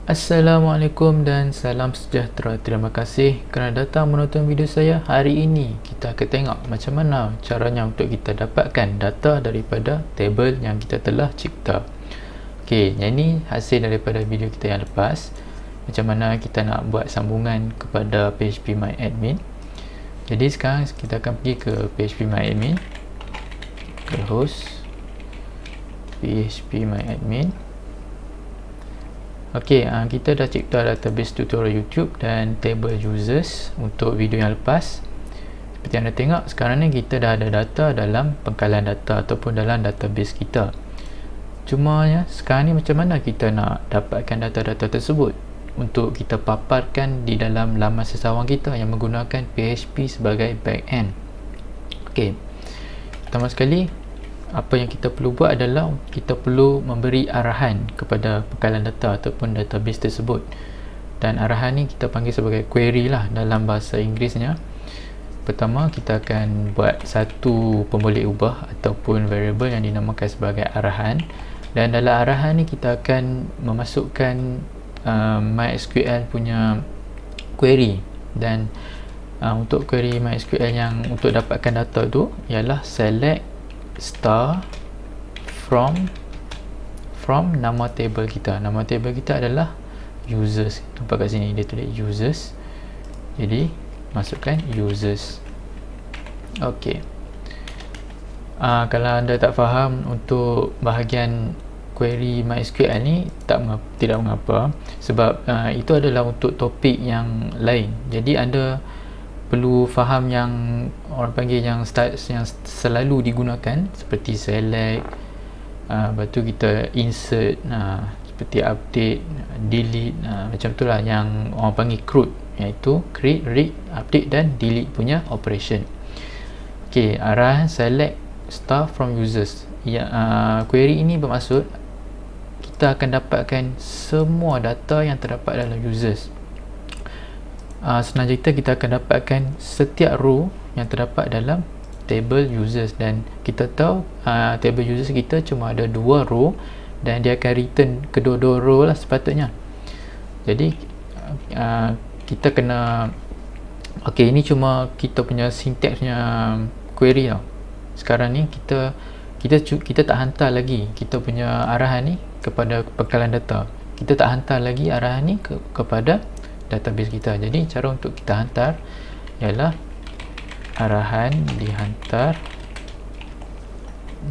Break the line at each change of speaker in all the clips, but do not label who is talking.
Assalamualaikum dan salam sejahtera. Terima kasih kerana datang menonton video saya. Hari ini kita akan tengok macam mana caranya untuk kita dapatkan data daripada table yang kita telah cipta. Okey, yang ini hasil daripada video kita yang lepas. Macam mana kita nak buat sambungan kepada phpMyAdmin. Jadi sekarang kita akan pergi ke phpMyAdmin, ke host phpMyAdmin. Okey, kita dah cipta database tutorial YouTube dan table users untuk video yang lepas. Seperti anda tengok, sekarang ni kita dah ada data dalam pengkalan data ataupun dalam database kita. Cuma ya, sekarang ni macam mana kita nak dapatkan data-data tersebut untuk kita paparkan di dalam laman sesawang kita yang menggunakan PHP sebagai backend. Okey, pertama sekali apa yang kita perlu buat adalah kita perlu memberi arahan kepada pengkalan data ataupun database tersebut, dan arahan ni kita panggil sebagai query lah dalam bahasa Inggerisnya. Pertama, kita akan buat satu pemboleh ubah ataupun variable yang dinamakan sebagai arahan, dan dalam arahan ni kita akan memasukkan MySQL punya query. Dan untuk query MySQL yang untuk dapatkan data tu ialah select star from nama table kita. Nama table kita adalah users. Nampak kat sini dia tulis users. Jadi masukkan users. Okey. Kalau anda tak faham untuk bahagian query MySQL ni, tidak mengapa, sebab itu adalah untuk topik yang lain. Jadi anda perlu faham yang orang panggil yang selalu digunakan, seperti select, lepas tu kita insert, seperti update, delete, macam itulah yang orang panggil CRUD, iaitu create, read, update dan delete punya operation. Okey, arahan select star from users. Query ini bermaksud kita akan dapatkan semua data yang terdapat dalam users. Senang cerita, kita akan dapatkan setiap row yang terdapat dalam table users, dan kita tahu table users kita cuma ada 2 row dan dia akan return kedua-dua row lah sepatutnya. Jadi kita kena, okey, ini cuma kita punya syntaxnya query tau. Sekarang ni kita tak hantar lagi kita punya arahan ni kepada pengkalan data. Kita tak hantar lagi arahan ni kepada database kita. Jadi cara untuk kita hantar ialah arahan dihantar,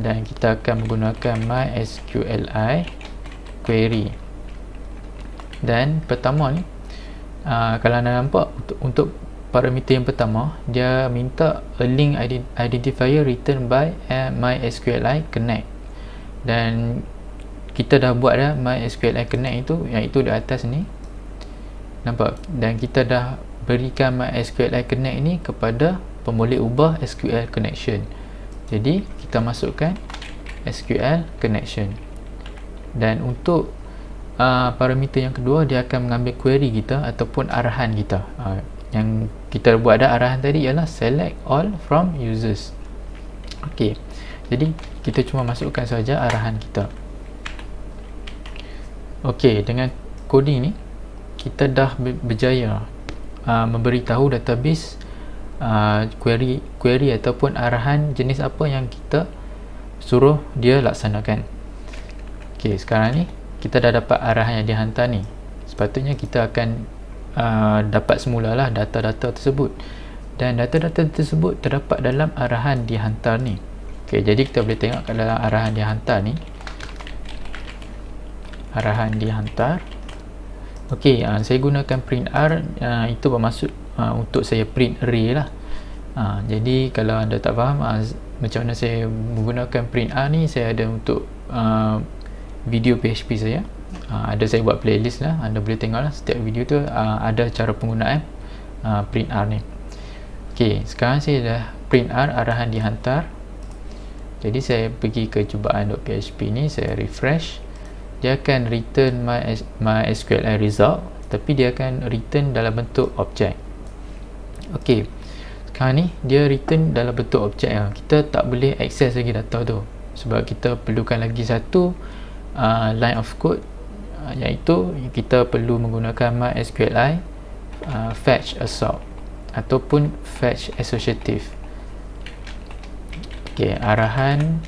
dan kita akan menggunakan MySQLi query. Dan pertama ni, kalau anda nampak, untuk parameter yang pertama, dia minta a link identifier written by MySQLi connect, dan kita dah buat dah MySQLi connect itu, iaitu di atas ni, nampak, dan kita dah berikan MySQLi connect ni kepada pemboleh ubah SQL connection. Jadi kita masukkan SQL connection, dan untuk parameter yang kedua, dia akan mengambil query kita ataupun arahan kita. Yang kita buat dah arahan tadi ialah select all from users. Okey, jadi kita cuma masukkan saja arahan kita. Okey, dengan coding ni kita dah berjaya memberitahu database query ataupun arahan jenis apa yang kita suruh dia laksanakan. Okey, sekarang ni kita dah dapat arahan yang dihantar ni. Sepatutnya kita akan dapat semulalah data-data tersebut, dan data-data tersebut terdapat dalam arahan dihantar ni. Okey, jadi kita boleh tengok kat dalam arahan dihantar ni, arahan dihantar. Okey, saya gunakan print R, itu bermaksud untuk saya print array lah. Jadi kalau anda tak faham macam mana saya menggunakan print R ni, saya ada untuk video PHP saya. Ada saya buat playlist lah, anda boleh tengok lah setiap video tu, ada cara penggunaan print R ni. Okey, sekarang saya dah print R arahan dihantar. Jadi saya pergi ke cubaan.php ni, saya refresh. Dia akan return MySQLi result, tapi dia akan return dalam bentuk objek. Okey, sekarang ni dia return dalam bentuk objek. Kita tak boleh access lagi data tu, sebab kita perlukan lagi satu line of code iaitu kita perlu menggunakan MySQLi fetch assort ataupun fetch associative. Okey, arahan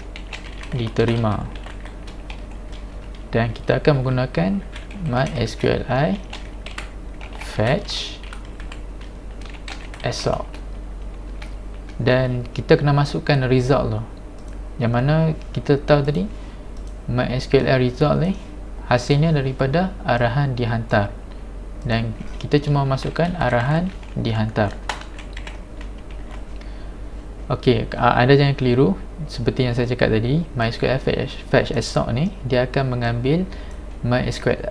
diterima, dan kita akan menggunakan MySQLi fetch assort, dan kita kena masukkan result tu, yang mana kita tahu tadi MySQL result ni hasilnya daripada arahan dihantar, dan kita cuma masukkan arahan dihantar. Okey, anda jangan keliru. Seperti yang saya cakap tadi, MySQL fetch assort ni dia akan mengambil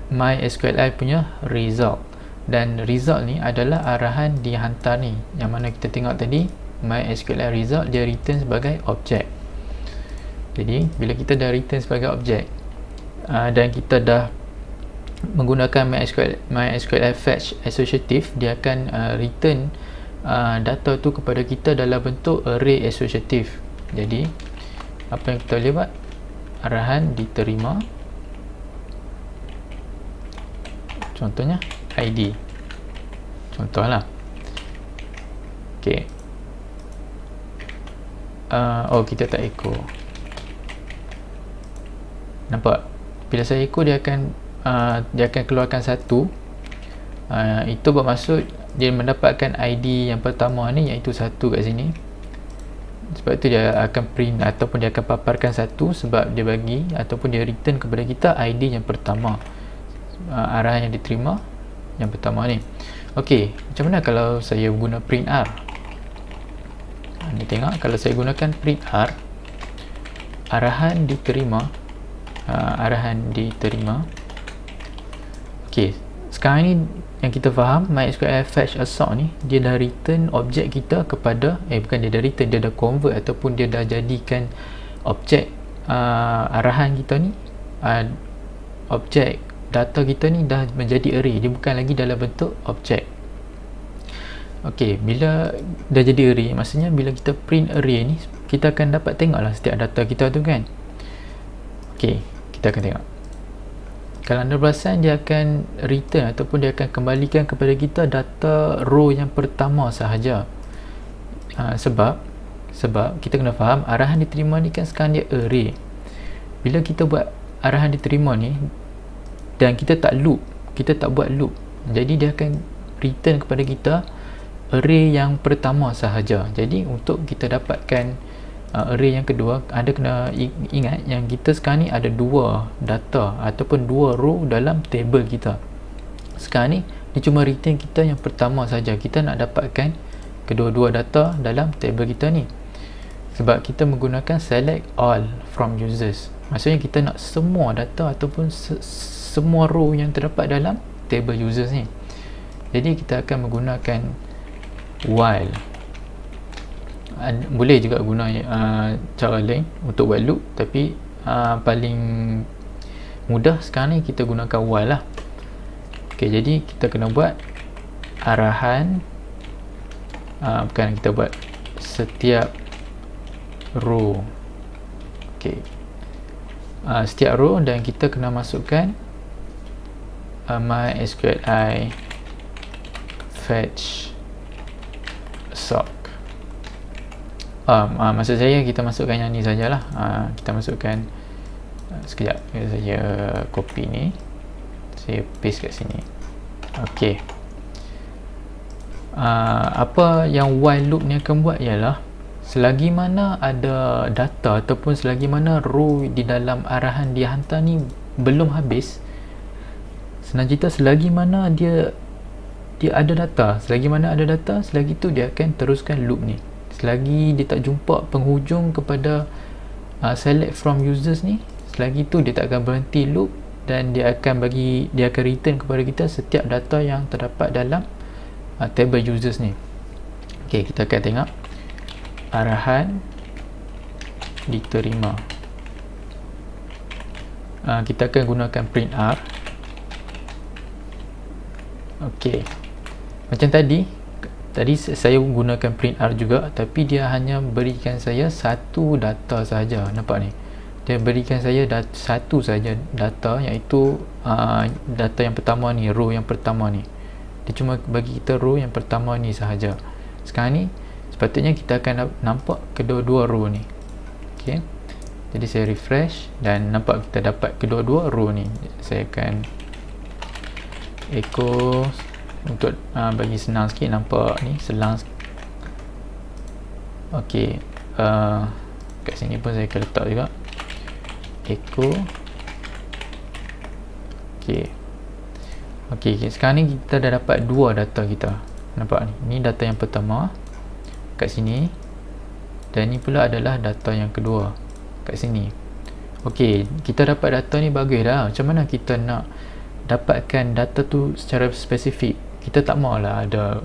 MySQLi punya result, dan result ni adalah arahan dihantar ni, yang mana kita tengok tadi MySQL result dia return sebagai objek. Jadi bila kita dah return sebagai objek, dan kita dah menggunakan MySQL fetch associative, dia akan return data tu kepada kita dalam bentuk array associative. Jadi apa yang kita boleh buat, arahan diterima, contohnya ID, contohlah. Okey, kita tak echo. Nampak? Bila saya echo, dia akan keluarkan satu. Itu bermaksud dia mendapatkan ID yang pertama ni, iaitu satu kat sini. Sebab itu dia akan print ataupun dia akan paparkan satu, sebab dia bagi ataupun dia return kepada kita ID yang pertama, arahan yang diterima yang pertama ni. Okey, macam mana kalau saya guna print R? Anda tengok, kalau saya gunakan print R, arahan diterima, okey, sekarang ni yang kita faham, MySQL fetch assort ni dia dah return objek kita kepada bukan dia dah return, dia dah convert ataupun dia dah jadikan objek arahan kita ni, objek data kita ni dah menjadi array, dia bukan lagi dalam bentuk objek. Okey, bila dah jadi array, maksudnya bila kita print array ni, kita akan dapat tengoklah setiap data kita tu kan. Okey, kita akan tengok. Kalau anda perasan, dia akan return ataupun dia akan kembalikan kepada kita data row yang pertama sahaja. Sebab kita kena faham, arahan diterima ni kan sekarang dia array. Bila kita buat arahan diterima ni dan kita tak buat loop, jadi dia akan return kepada kita array yang pertama sahaja. Jadi untuk kita dapatkan array yang kedua, anda kena ingat yang kita sekarang ni ada dua data ataupun dua row dalam table kita. Sekarang ni dia cuma return kita yang pertama saja. Kita nak dapatkan kedua-dua data dalam table kita ni, sebab kita menggunakan select all from users. Maksudnya kita nak semua data ataupun semua row yang terdapat dalam table users ni. Jadi kita akan menggunakan while. Boleh juga guna cara lain untuk buat loop, tapi paling mudah sekarang ni kita gunakan while lah. Okey, jadi kita kena buat arahan, bukan kita buat setiap row. Okey, setiap row, dan kita kena masukkan MySQLi fetch assort. Maksud saya kita masukkan yang ni sajalah. Kita masukkan sekejap, saya copy ni, saya paste kat sini. Okey, apa yang while loop ni akan buat ialah, selagi mana ada data ataupun selagi mana row di dalam arahan dihantar ni belum habis, senang cerita, selagi mana dia ada data, selagi tu dia akan teruskan loop ni. Selagi dia tak jumpa penghujung kepada select from users ni, selagi tu dia tak akan berhenti loop, dan dia akan return kepada kita setiap data yang terdapat dalam table users ni. Okey, kita akan tengok arahan diterima. Kita akan gunakan print R. Okey, macam tadi saya gunakan print R juga, tapi dia hanya berikan saya satu data sahaja. Nampak ni, dia berikan saya satu saja data, iaitu data yang pertama ni, row yang pertama ni. Dia cuma bagi kita row yang pertama ni sahaja. Sekarang ni sepatutnya kita akan nampak kedua-dua row ni. Okey, jadi saya refresh dan nampak kita dapat kedua-dua row ni. Saya akan echo untuk bagi senang sikit, nampak ni selang sikit. Okey, kat sini pun saya akan letak juga echo. Okey, sekarang ni kita dah dapat dua data kita. Nampak ni, ni data yang pertama kat sini, dan ni pula adalah data yang kedua kat sini. Okey, kita dapat data ni bagus dah. Macam mana kita nak dapatkan data tu secara spesifik? Kita tak maulah ada,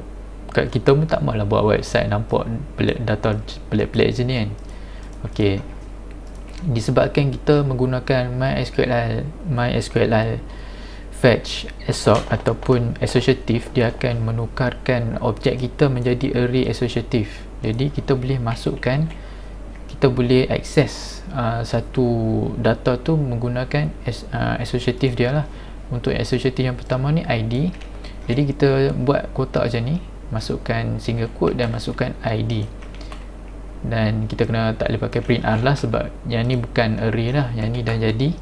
kita pun tak maulah buat website nampak data pelik-pelik macam ni kan. Okey, disebabkan kita menggunakan MySQL fetch assort ataupun associative, dia akan menukarkan objek kita menjadi array associative. Jadi kita boleh masukkan, kita boleh akses satu data tu menggunakan associative dia lah. Untuk associative yang pertama ni ID, jadi kita buat kotak macam ni, masukkan single quote dan masukkan ID, dan kita kena tak boleh pakai print R lah, sebab yang ni bukan array lah, yang ni dah jadi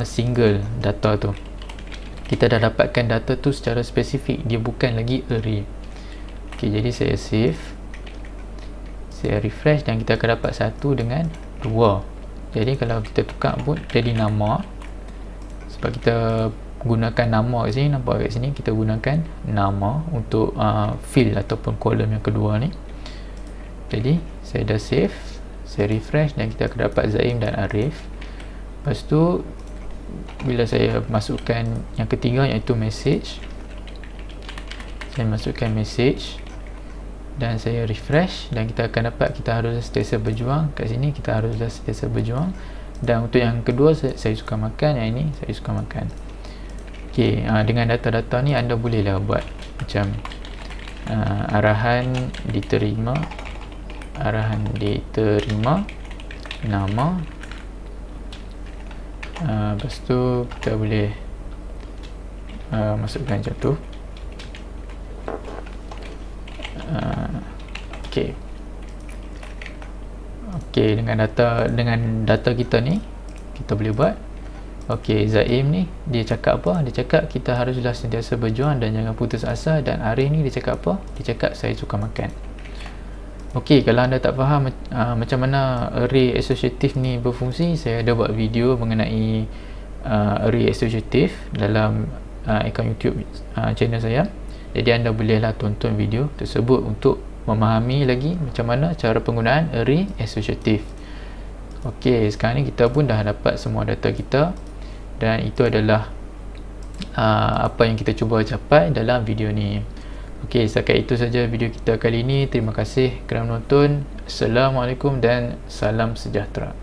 single data tu. Kita dah dapatkan data tu secara spesifik, dia bukan lagi array. Ok, jadi saya save, saya refresh, dan kita akan dapat 1 dengan 2. Jadi kalau kita tukar pun jadi nama, sebab kita gunakan nama kat sini. Nampak kat sini kita gunakan nama untuk field ataupun kolom yang kedua ni. Jadi saya dah save, saya refresh, dan kita akan dapat Zaim dan Arif. Lepas tu bila saya masukkan yang ketiga, iaitu message, saya masukkan message dan saya refresh, dan kita akan dapat kita harus sentiasa berjuang. Kat sini kita harus sentiasa berjuang. Dan untuk yang kedua, saya suka makan, yang ini saya suka makan. Ok, dengan data-data ni anda bolehlah buat macam arahan diterima, nama. Lepas tu kita boleh masukkan macam tu. Ok, dengan data kita ni kita boleh buat. Ok, Zaim ni dia cakap apa? Dia cakap kita haruslah sentiasa berjuang dan jangan putus asa. Dan Arif ni dia cakap apa? Dia cakap saya suka makan. Ok, kalau anda tak faham macam mana array associative ni berfungsi, saya ada buat video mengenai array associative dalam akaun YouTube channel saya. Jadi anda bolehlah tonton video tersebut untuk memahami lagi macam mana cara penggunaan array associative. Ok, sekarang ni kita pun dah dapat semua data kita, dan itu adalah apa yang kita cuba capai dalam video ni. Ok, setakat itu saja video kita kali ini. Terima kasih kerana menonton. Assalamualaikum dan salam sejahtera.